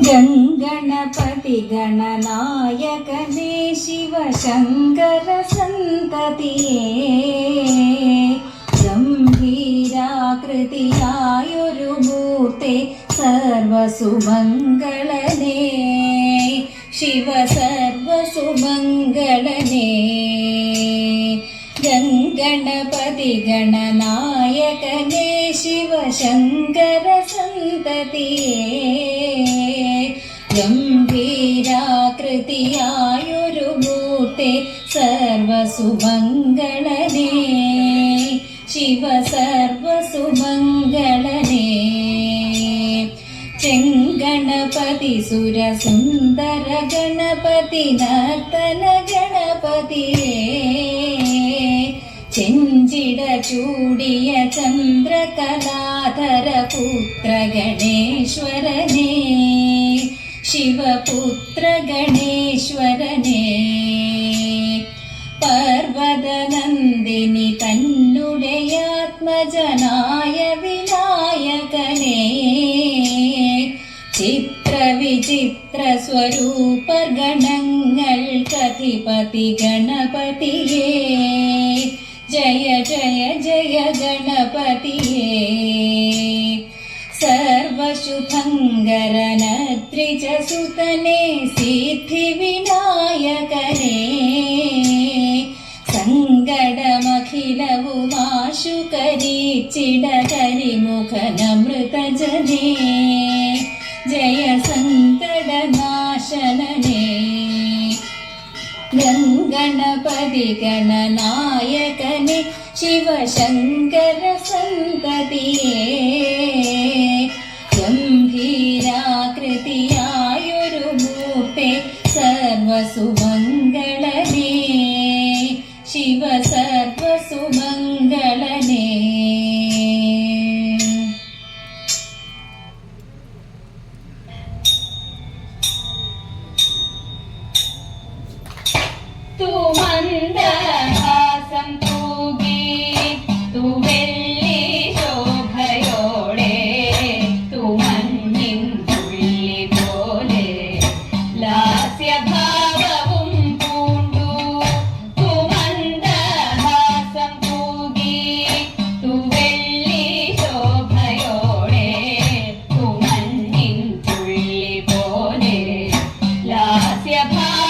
ഗംഗണപതി ഗണനായകനേ ശിവശങ്കര സന്തതിയേ ഗംഭീരാകൃതിയായൊരു മൂർത്തെ സർവസുമംഗളനേ ശിവ സർവസുമംഗളനേ ഗംഗണപതി ഗണനായകനേ ശിവശങ്കര സന്തതിയേ ഗംഭീരാകൃതിയായൊരു മൂർത്തെ സർവസുമംഗളനേ ശിവ സർവസുമംഗളനേ ചെങ്കണപതി സുരസുന്ദര ഗണപതി നർത്തന ഗണപതിയേ ചെഞ്ചിട ചൂടിയ ചന്ദ്രകലാധര പുത്ര ഗണേശ്വരനേ ശിവപുത്ര ഗണേശ്വരനേ പർവതനന്ദിനി തന്നുടെ ആത്മജനായ വിനായകനേ ചിത്രവിചിത്ര സ്വരൂപ ഗണങ്ങൾക്കധിപതി ഗണപതിയേ ജയ ജയ ജയ ഗണപതിയേ സർവശുഭങ്കരനദ്രിജസുതനേ സിദ്ധിവിനായകനേ സങ്കടമഖിലവുമാശു കരിച്ചിടകരിമുഖനമൃതജനേ ജയ സങ്കടനാശനനേ ഗംഗണപതി ഗണനായകനേ ശിവശങ്കര സന്തതിയേ ഗംഭീരാകൃതിയായൊരു മൂർത്തെ സർവസുമംഗളനേ ശിവ സർവസുമംഗളനേ तू मन्दहासं तूगी तू वेल्ली शोभयोडे तू मन्निन तुल्लि पोले लास्यभाववुं पूण्डु तू मन्दहासं तूगी तू वेल्ली शोभयोडे तू मन्निन तुल्लि पोले लास्यभाव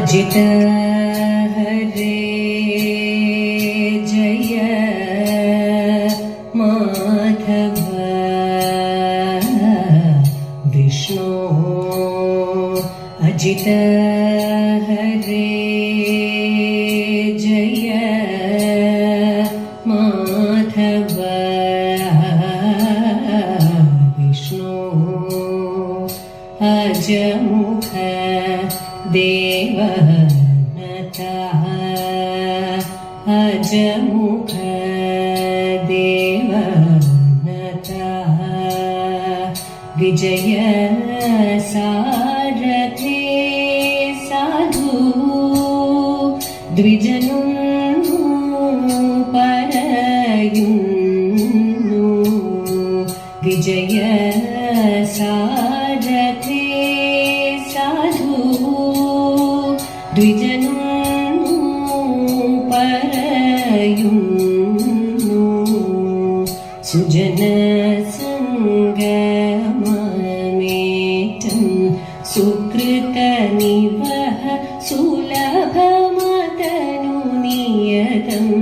अजित हरे जय माधव विष्णु अजित हरे जय माधव विष्णु अजमुख देवनतः अजमुख देवनतः विजय सारथे साधु द्विजनुं परयुन्नु विजय सारथे साधु द्विजनुं परयुन्नु सुजन संगममेतं सुकृतनिवह सुलभमतनु नियतम्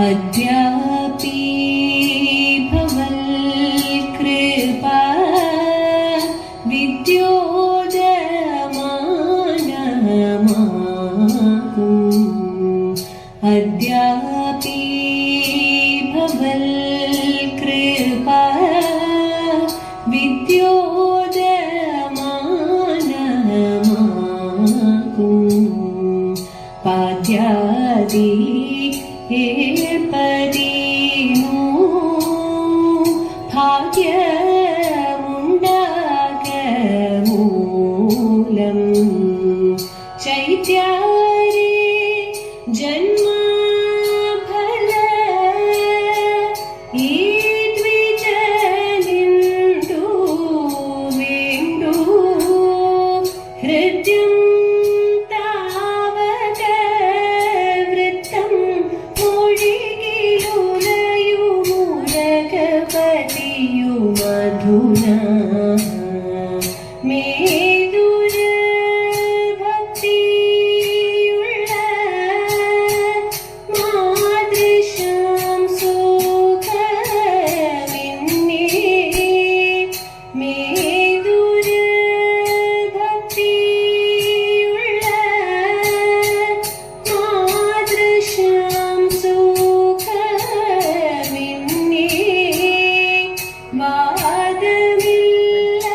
अद्यापि भवल्कृपा विद्योदमानमाकुम् अद्यापि भवल्कृपा विद्योदमानमाकुम् पाद्यादि पदीनु भाग्यमुण्डाकमूलं चैत्यारे जन्मफल ई द्विजनिन्दु वेन्दु हृद्यं मधुना मेदुर भक्तियुள்ள मादृशं सुखमिन्ने मेदुर भक्तियुள்ள मादृशं सुखमिन्ने വാദമില്ല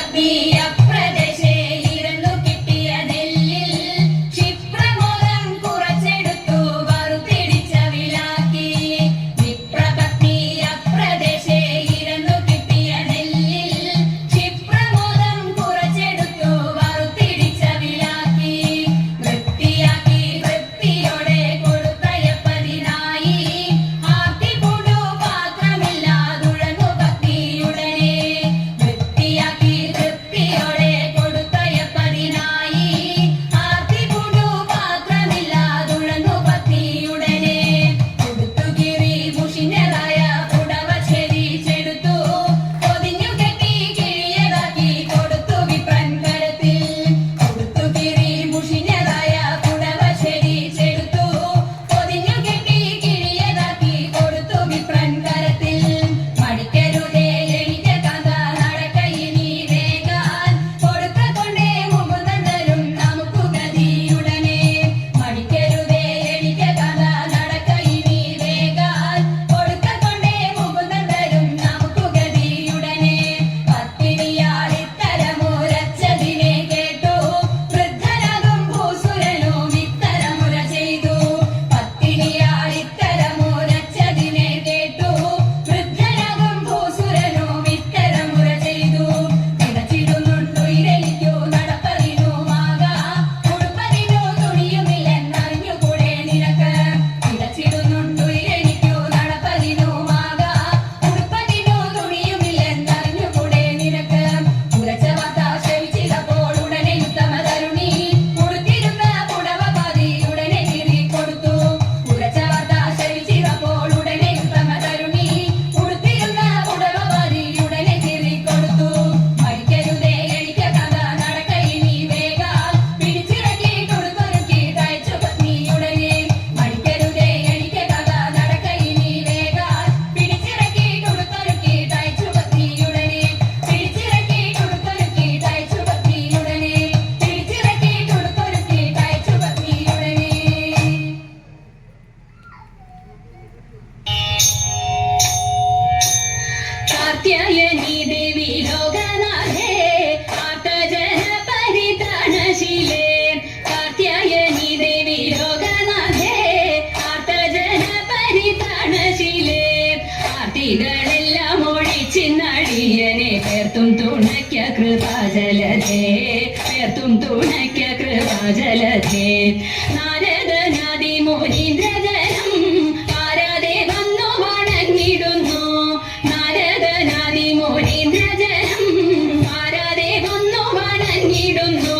പത്നി അപ്രദേശേ ഇരന്നു കിട്ടിയ നെല്ലിൽ ക്ഷിപ്രമോദം കുറച്ചെടുത്തു വറുത്തിടിച്ച വിലാക്കി. വിപ്രപത്നി അപ്രദേശേ ഇരന്നു കിട്ടിയ നെല്ലിൽ ക്ഷിപ്രമോദം കുറച്ചെടുത്തു വറുത്തിടിച്ച വിലാക്കി. വൃത്തിയാക്കി വൃത്തിയോടെ കൊടുത്തയപ്പതിനായി ആർത്തിപൂണ്ടു പാത്രമില്ലാതുഴങ്ങു പത്നിയുടനെ. വൃത്തിയാക്കി വൃത്തിയോടെ കൊടുത്തയപ്പതിനായി ആർത്തിപൂണ്ടു പാത്രമില്ലാതുഴങ്ങു പത്നിയുടനെ. കൊടുത്തുകീറി മുഷിഞ്ഞതായ പുടവ ചെരിച്ചെടുത്തു പൊതിഞ്ഞു കെട്ടി കിഴിയതാക്കി കൊടുത്തു വിപ്രൻ കരത്തിൽ. കൊടുത്തുകീറി മുഷിഞ്ഞതായ പുടവ ചെരിച്ചെടുത്തു പൊതിഞ്ഞു കെട്ടി കിഴിയതാക്കി കൊടുത്തു വിപ്രൻ കരത്തിൽ. മടിക്കരുതേ എണിറ്റ കഥ നടക്കയിനി വേഗാൻ കൊടുക്ക കൊണ്ടേ മുകുന്ദൻ തരും നമുക്കു ഗതിയുടനെ. മടിക്കരുതേ എണിറ്റ കഥ നടക്കയിനി വേഗാൻ കൊടുക്ക കൊണ്ടേ മുകുന്ദൻ തരും നമുക്കു ഗതിയുടനെ. പത്നിയാളിത്തരമുരച്ചതിനെ കേട്ടു വൃദ്ധനാകും ഭൂസുരനും ഇത്തരമുര ചെയ്തു. പത്നിയാളിത്തരമുരച്ചതിനെ കേട്ടു വൃദ്ധനാകും ഭൂസുരനും ഇത്തരമുര ചെയ്തു. കിടച്ചിടുന്നുണ്ടു ഇരലിക്കു നടപ്പതിനുമാകാം ഉടുപ്പതിനു തുണിയുമില്ലെന്നറിഞ്ഞുകൂടെ നിനക്ക്. കിടച്ചിടുന്നുണ്ടു ഇരലിക്കു നടപ്പതിനുമാകാം ഉടുപ്പതിനു തുണിയുമില്ലെന്നറിഞ്ഞുകൂടെ നിനക്ക്. ഉരച്ച വാർത്ത ശ്രവിച്ചിതപ്പോൾ ഉടനെ ഉത്തമ തരുണി ഉടുത്തിരുന്ന പുടവ പാതി ഉടനെ കീറിക്കൊടുത്തു. ഉരച്ച വാർത്ത ശ്രവിച്ചിതപ്പോൾ ഉടനെ ഉത്തമ തരുണി ഉടുത്തിരുന്ന പുടവ പാതി ഉടനെ കീറിക്കൊടുത്തു. മടിക്കരുതേ എണിക്ക കഥ നടക്കയിനി വേഗാൻ പിടിച്ചിറക്കി കൊടുത്തൊരുക്കി തയ്ച്ചു പത്നിയുടനെ. മടിക്കരുതേ എണിക്ക കഥ നടക്കയിനി വേഗാൻ പിടിച്ചിറക്കി കൊടുത്തൊരുക്കി തയ്ച്ചു പത്നിയുടനെ. പിടിച്ചിറക്കി കൊടുത്തൊരുക്കി തയ്ച്ചു പത്നിയുടനെ. പിടിച്ചിറക്കി കൊടുത്തൊരുക്കി തയ്ച്ചു പത്നിയുടനെ. കാർത്യായനി ദേവി ലോകനാഥേ ആർത്തജന പരിത്രാണശീലേ. കാർത്യായനി ദേവി ലോകനാഥേ ആർത്തജന പരിത്രാണശീലേ. ആർത്തികളെല്ലാം ഒഴിച്ചിന്നടിയനെ പേർത്തും തുണയ്ക്ക കൃപാജലധേ. പേർത്തും തുണയ്ക്ക കൃപാജലധേ. നാരദനാദി മുനീന്ദ്രജനം ആരാധേ വന്നു വണങ്ങിടുന്നു. നാരദനാദി മുനീന്ദ്രജനം ആരാധേ വന്നു വണങ്ങിടുന്നു.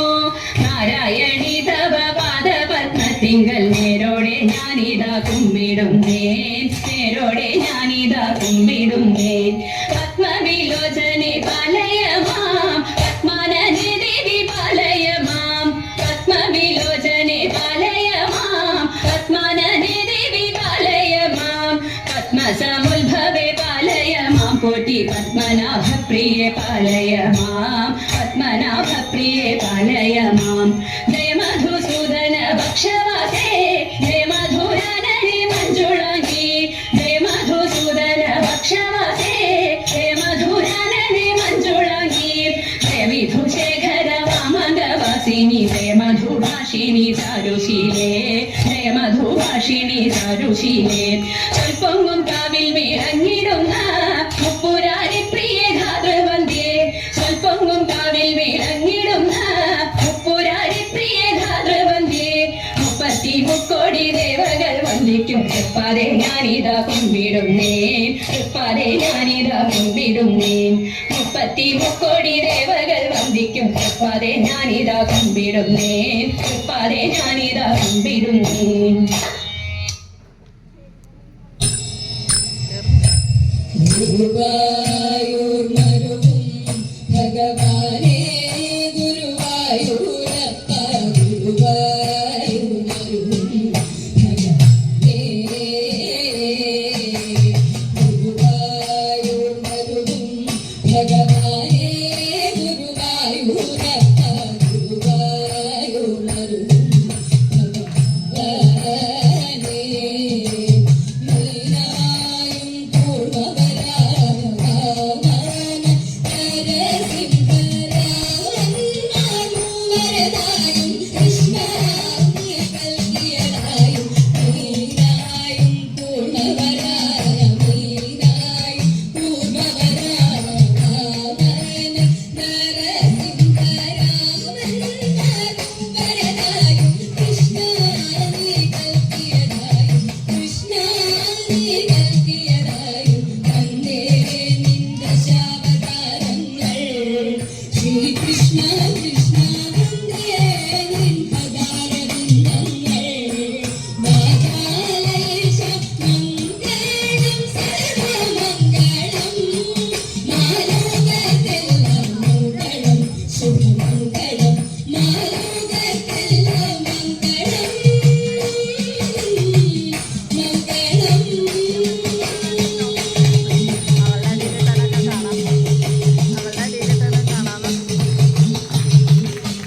നാരായണി തവ പാദപത്മത്തിങ്കൽ നേരോടെ ഞാനിതാ കുമ്പിടുന്നേൻ. നേരോടെ ഞാനിതാ കുമ്പിടുന്നേൻ. പത്മവിലോചനെ പാലയമാം പത്മാനനെ ദേവി പാലയമാം. പത്മവിലോചനെ പാലയമാം പത്മാനനെ ദേവി പാലയമാം. പത്മസമുദ്ഭവേ പാലയമാം കോട്ടി പത്മനാഭപ്രിയേ പാലയമാം. പത്മനാഭപ്രിയേ പാലയമാം. ജയ മധുസൂദന ഭക്ഷവാസേ ജയ മധുരാനനി മഞ്ജുളാംഗി. ജയ മധുസൂദന ഭക്ഷവാസേ ജയ മധുരാനനി മഞ്ജുളാംഗി. ജയ വിധുശേഖര വാമന്തവാസിനി ജയ മധുഭാഷിണി സാരുശീലേ. ജയ മധുഭാഷിണി സാരുശീലേ. സ്വൽപ്പൊങ്ങും കാവിൽ വിളങ്ങിടുന്ന മുപ്പുരാരി പ്രിയ ധാതൃവന്ധ്യേ. സ്വൽപ്പൊങ്ങും കാവിൽ വിളങ്ങിടുന്ന മുപ്പുരാരി പ്രിയ ധാതൃവന്ധ്യേ. 33 കോടി ദേവകൾ വന്ദിക്കും തൃപ്പാതെ ഞാനിതാ കുമ്പിടുന്നേൻ. തൃപ്പാതെ ഞാനിതാ കുമ്പിടുന്നേൻ. 33 കോടി ദേവകൾ വന്ദിക്കും തൃപ്പാതെ ഞാനിതാ കുമ്പിടുന്നേൻ. തൃപ്പാതെ ഞാനിതാ കുമ്പിടുന്നേൻ. ഗുരുവായൂർ മരുവും ഭഗവാനേ ഗുരുവായൂരപ്പ. ഗുരുവായൂർ മരുവും ഭഗവാനേ. ഗുരുവായൂർ മരുവും ഭഗവാനേ ഗുരുവായൂരപ്പ.